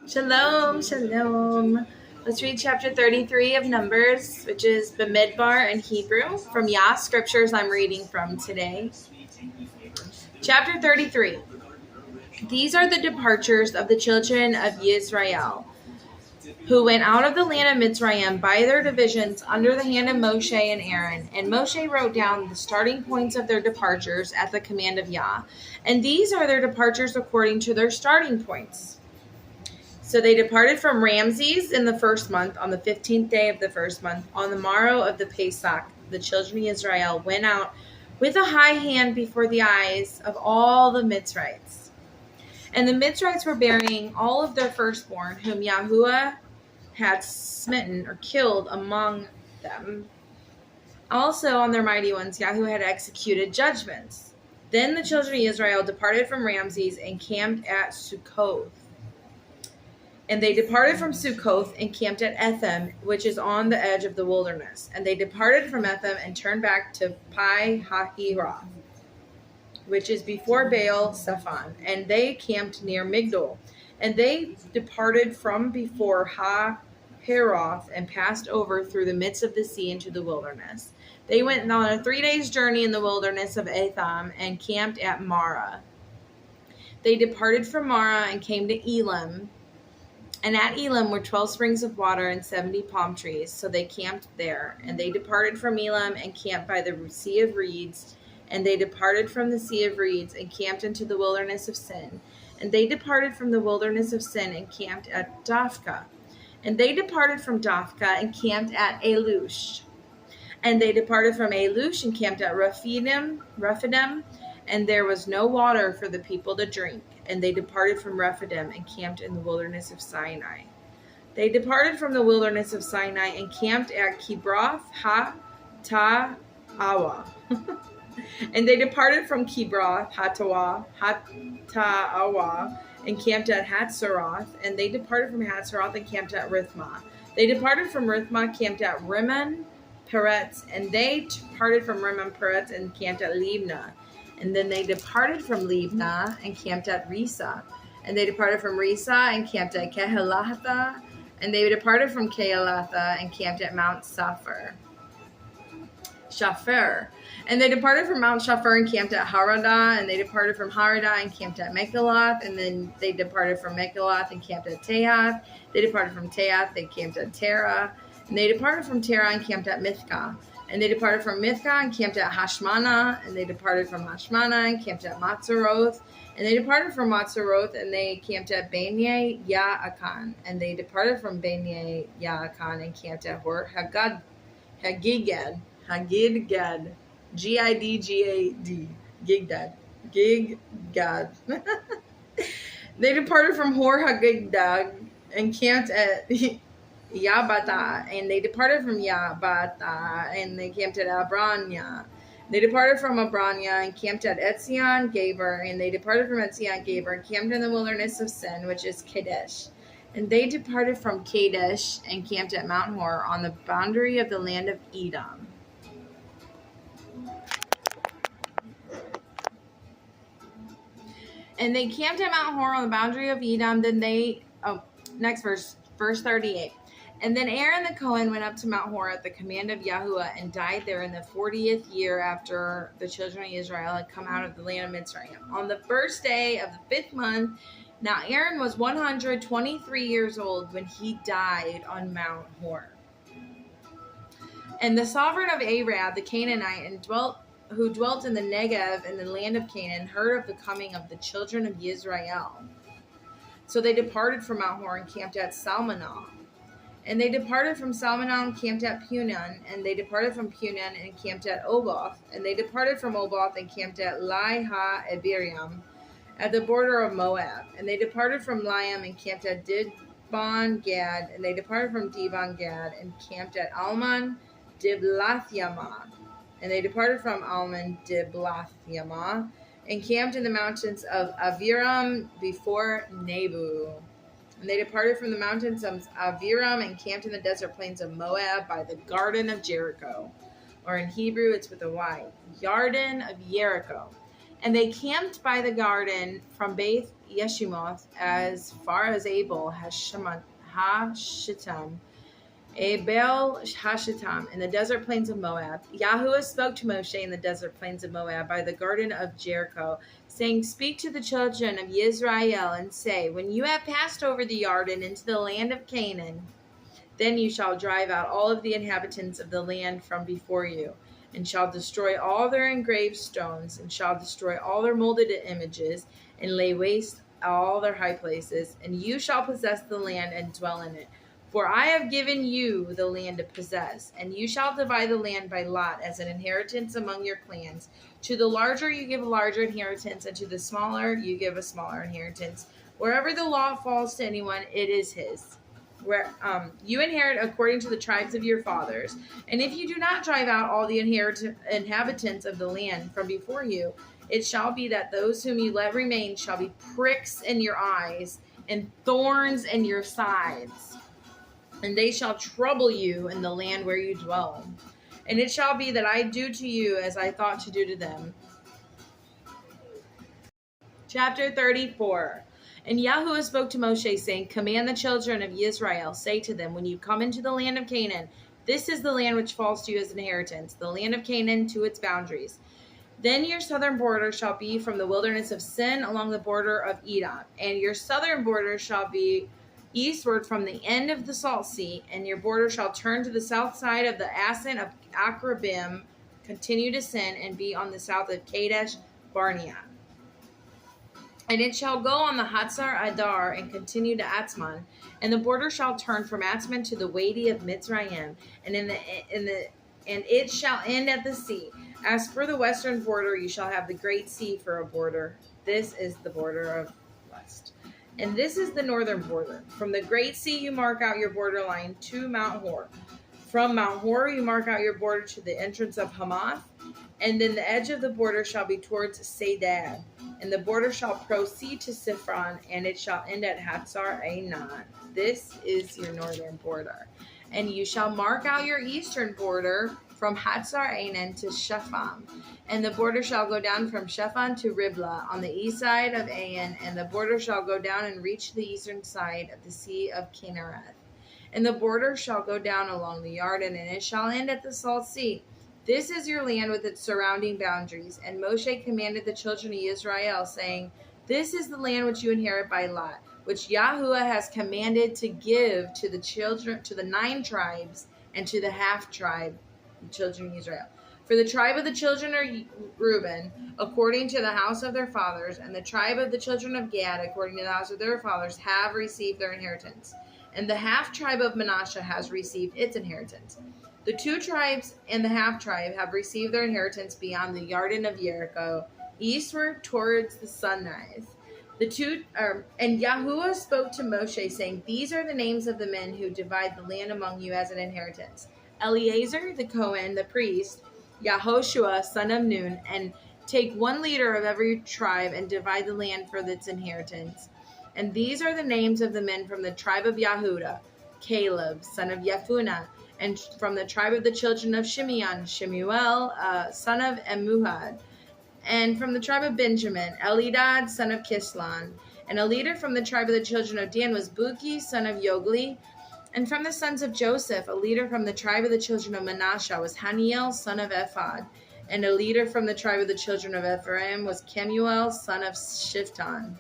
Shalom, shalom. Let's read chapter 33 of Numbers, which is Bamidbar in Hebrew. From Yah Scriptures I'm reading from today. Chapter 33. These are the departures of the children of Yisrael, who went out of the land of Mitzrayim by their divisions under the hand of Moshe and Aaron. And Moshe wrote down the starting points of their departures at the command of Yah. And these are their departures according to their starting points. So they departed from Ramses in the first month, on the 15th day of the first month. On the morrow of the Pesach, the children of Israel went out with a high hand before the eyes of all the Mitzrites. And the Mitzrites were burying all of their firstborn, whom Yahuwah had smitten or killed among them. Also on their mighty ones, Yahuwah had executed judgments. Then the children of Israel departed from Ramses and camped at Succoth. And they departed from Succoth and camped at Etham, which is on the edge of the wilderness. And they departed from Etham and turned back to Pi Hahiroth, which is before Baal Zephon. And they camped near Migdol. And they departed from before Hahiroth and passed over through the midst of the sea into the wilderness. They went on a 3 days journey in the wilderness of Etham and camped at Marah. They departed from Marah and came to Elim. And at Elim were 12 springs of water and 70 palm trees. So they camped there. And they departed from Elim and camped by the Sea of Reeds. And they departed from the Sea of Reeds and camped into the wilderness of Sin. And they departed from the wilderness of Sin and camped at Dophkah. And they departed from Dophkah and camped at Elush. And they departed from Elush and camped at Rephidim. And there was no water for the people to drink. And they departed from Rephidim and camped in the wilderness of Sinai. They departed from the wilderness of Sinai and camped at Kibroth Hatta'awa. And they departed from Kibroth Hatta'awa and camped at Hatzeroth. And they departed from Hatzeroth and camped at Rithmah. They departed from Rithmah, camped at Rimmon Peretz. And they departed from Rimmon Peretz and camped at Libnah. And then they departed from Libnah and camped at Risa. And they departed from Risa and camped at Kehelatha. And they departed from Kehelatha and camped at Mount Shafir. And they departed from Mount Shafir and camped at Haradah. And they departed from Haradah and camped at Mekheloth. And then they departed from Mekheloth and camped at Tehath. They departed from Tehath, they camped at Terah. And they departed from Terah and camped at Mithkah. And they departed from Mithkah and camped at Hashmanah. And they departed from Hashmanah and camped at Matzeroth. And they departed from Matzeroth and they camped at Bene Ya'akan. And they departed from Bene Ya'akan and camped at Hagidgad. Gidgad. Gidgad. They departed from Hor Hagidgad and camped at Yabata, and they departed from Yabata, and they camped at Abranya. They departed from Abranya and camped at Etzion Gaber, and they departed from Etzion Gaber and camped in the wilderness of Sin, which is Kadesh. And they departed from Kadesh and camped at Mount Hor on the boundary of the land of Edom. And they camped at Mount Hor on the boundary of Edom. Then next verse 38. And then Aaron the Cohen went up to Mount Hor at the command of Yahuwah and died there in the 40th year after the children of Israel had come out of the land of Mitzrayim. On the first day of the 5th month, now Aaron was 123 years old when he died on Mount Hor. And the sovereign of Arad, the Canaanite, who dwelt in the Negev in the land of Canaan, heard of the coming of the children of Israel. So they departed from Mount Hor and camped at Salmonah. And they departed from Salmonah and camped at Punon. And they departed from Punon and camped at Oboth. And they departed from Oboth and camped at Lai-ha-Ebiriam, at the border of Moab. And they departed from Liam and camped at Dibon-Gad. And they departed from Dibon-Gad and camped at Almon-Diblathyammah. And they departed from Almon-Diblathyammah and camped in the mountains of Aviram before Nebu. And they departed from the mountains of Aviram and camped in the desert plains of Moab by the garden of Jericho. Or in Hebrew, it's with a Y. Yarden of Jericho. And they camped by the garden from Beth Yeshimoth as far as Abel Hashittam, Abel Hashittam, in the desert plains of Moab. Yahuwah spoke to Moshe in the desert plains of Moab by the garden of Jericho, saying, Speak to the children of Israel and say, When you have passed over the Jordan into the land of Canaan, then you shall drive out all of the inhabitants of the land from before you, and shall destroy all their engraved stones, and shall destroy all their molded images, and lay waste all their high places, and you shall possess the land and dwell in it. For I have given you the land to possess, and you shall divide the land by lot as an inheritance among your clans. To the larger you give a larger inheritance, and to the smaller you give a smaller inheritance. Wherever the law falls to anyone, it is his. Where you inherit according to the tribes of your fathers. And if you do not drive out all the inhabitants of the land from before you, it shall be that those whom you let remain shall be pricks in your eyes and thorns in your sides. And they shall trouble you in the land where you dwell. And it shall be that I do to you as I thought to do to them. Chapter 34. And Yahuwah spoke to Moshe, saying, Command the children of Israel, say to them, When you come into the land of Canaan, this is the land which falls to you as an inheritance, the land of Canaan to its boundaries. Then your southern border shall be from the wilderness of Sin along the border of Edom, and your southern border shall be eastward from the end of the Salt Sea, and your border shall turn to the south side of the ascent of Akrabim, continue to Sin, and be on the south of Kadesh Barnea. And it shall go on the Hatzar Adar and continue to Atzman, and the border shall turn from Atzman to the Wadi of Mitzrayim, and it shall end at the sea. As for the western border, you shall have the great sea for a border. This is the border of west. And this is the northern border. From the great sea you mark out your borderline to Mount Hor. From Mount Hor you mark out your border to the entrance of Hamath, and then the edge of the border shall be towards Sedad. And the border shall proceed to Siphron, and it shall end at Hatzar Einan. This is your northern border. And you shall mark out your eastern border from Hatzar Einan to Shepham. And the border shall go down from Shepham to Riblah on the east side of Ain, and the border shall go down and reach the eastern side of the Sea of Kinnereth. And the border shall go down along the Jordan, and it shall end at the Salt Sea. This is your land with its surrounding boundaries. And Moshe commanded the children of Israel, saying, This is the land which you inherit by lot, which Yahuwah has commanded to give to the children, to the 9 tribes, and to the half tribe, the children of Israel. For the tribe of the children of Reuben, according to the house of their fathers, and the tribe of the children of Gad, according to the house of their fathers, have received their inheritance. And the half tribe of Manasseh has received its inheritance. The 2 tribes and the half tribe have received their inheritance beyond the Jordan of Jericho, eastward towards the sunrise. And Yahuwah spoke to Moshe, saying, These are the names of the men who divide the land among you as an inheritance. Eleazar the Cohen, the priest, Yahoshua, son of Nun, and take 1 leader of every tribe and divide the land for its inheritance. And these are the names of the men from the tribe of Yehuda: Caleb, son of Yefuneh, and from the tribe of the children of Shimeon, Shemuel, son of Emuhad. And from the tribe of Benjamin, Elidad, son of Kislon. And a leader from the tribe of the children of Dan was Buki, son of Yogli. And from the sons of Joseph, a leader from the tribe of the children of Manasseh was Haniel, son of Ephod. And a leader from the tribe of the children of Ephraim was Kemuel, son of Shiftan.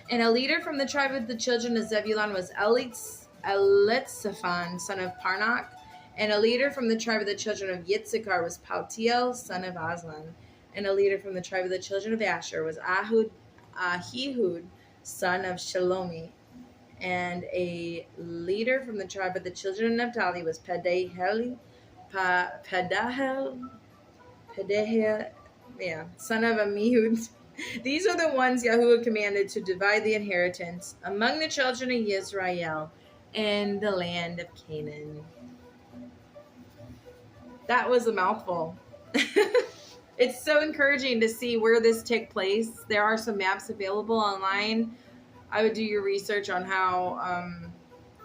And a leader from the tribe of the children of Zebulun was Elitzaphan, son of Parnak. And a leader from the tribe of the children of Yitzchar was Paltiel, son of Aslan. And a leader from the tribe of the children of Asher was Ahihud, son of Shalomi. And a leader from the tribe of the children of Naphtali was Pedahel, son of Amihud. These are the ones Yahuwah commanded to divide the inheritance among the children of Israel in the land of Canaan. That was a mouthful. It's so encouraging to see where this took place. There are some maps available online. I would do your research on how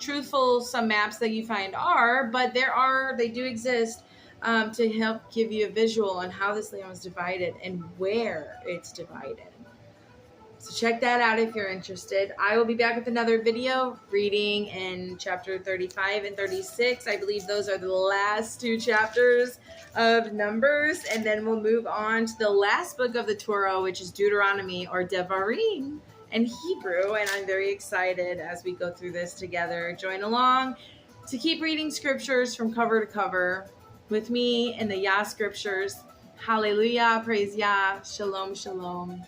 truthful some maps that you find are, but they do exist. to help give you a visual on how this land was divided and where it's divided. So check that out if you're interested. I will be back with another video reading in chapter 35 and 36. I believe those are the last two chapters of Numbers. And then we'll move on to the last book of the Torah, which is Deuteronomy or Devarim in Hebrew. And I'm very excited as we go through this together. Join along to keep reading scriptures from cover to cover with me in the Yah Scriptures. Hallelujah. Praise Yah. Shalom, shalom.